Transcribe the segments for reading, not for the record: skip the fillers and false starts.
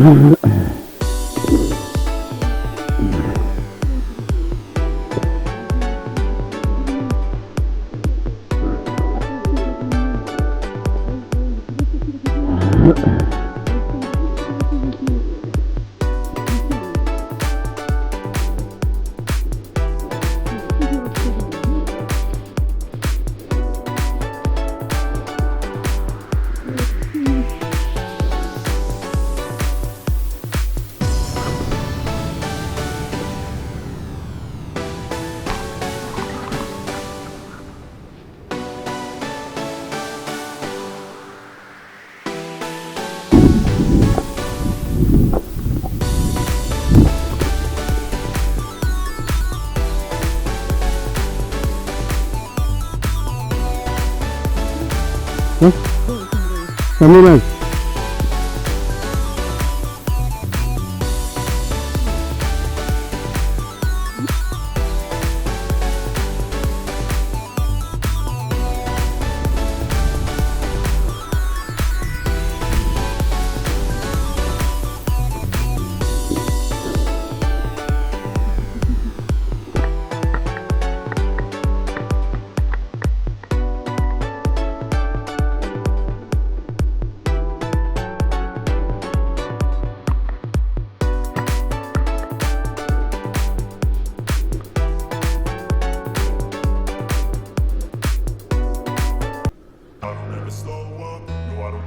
Moment.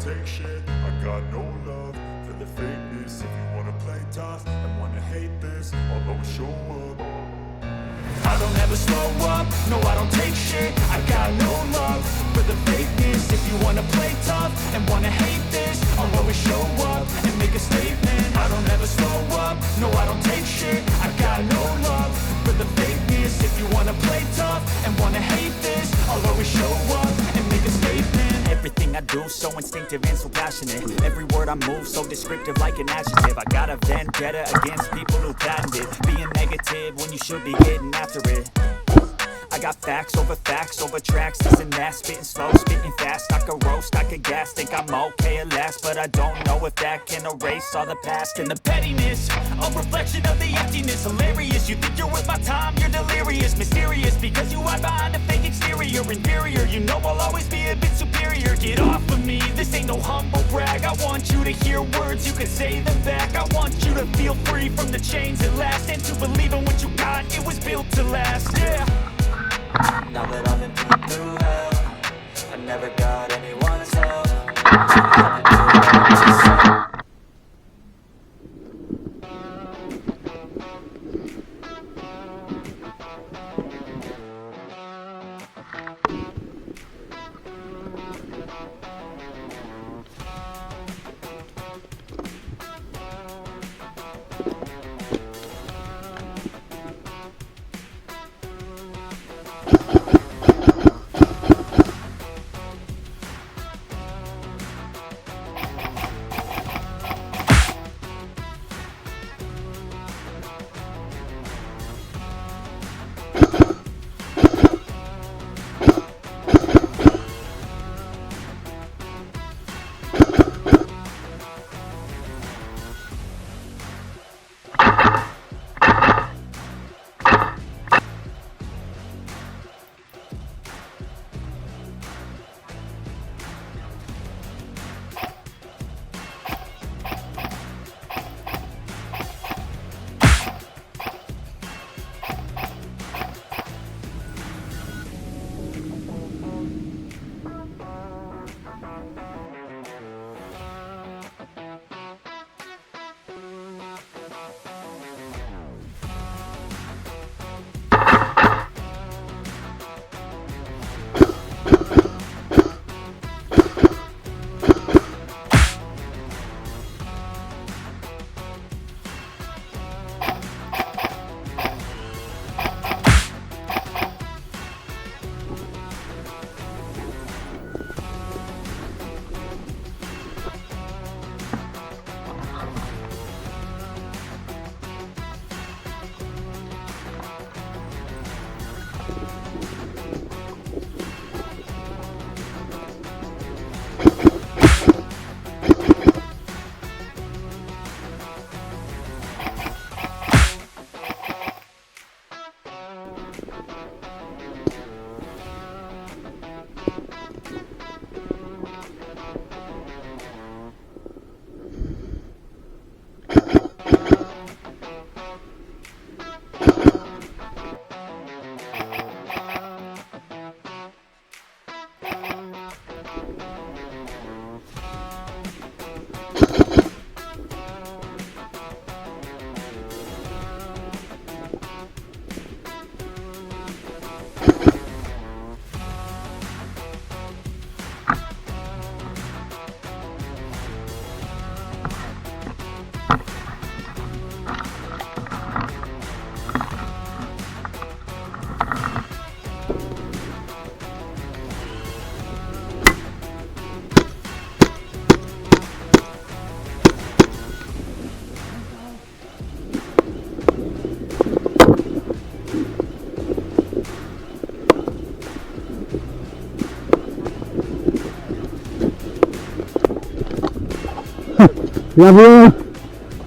take shit. I got no love for the fakeness. If you wanna play tough and wanna hate this, I'll always show up. I don't ever slow up, no I don't take shit. I got no love for the fakeness. If you wanna play tough and wanna hate this, I'll always show up and make a statement. I don't ever slow up, no I don't take shit. I got no love for the fakeness. If you wanna play tough and wanna hate this, I'll always show up and make a statement. Everything I do so instinctive and so passionate. Every word I move so descriptive like an adjective. I got a vendetta against people who patented being negative when you should be getting after it. I got facts over tracks, this and that. Spitting slow, spitting fast. I could roast, I could gas. Think I'm okay at last, but I don't know if that can erase all the past. And the pettiness, a reflection of the emptiness. Hilarious, you think you're worth my time, you're delirious. Mysterious, because you hide behind a fake exterior. Inferior, you know I'll always be a bit superior. Get off of me, this ain't no humble brag. I want you to hear words, you can say them back. I want you to feel free from the chains at last, and to believe in what you got, it was built to last, yeah. Now that I've been put through hell, I never got anyone's help. I've been doing it myself.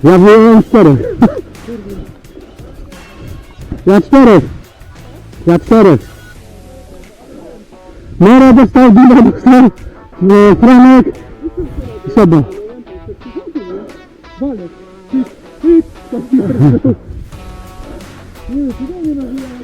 Ja wyjąłem 4. Ja 4. Mera dostał, Dina dostał, Franek i Seba. Walek. Nie, nie nawijamy.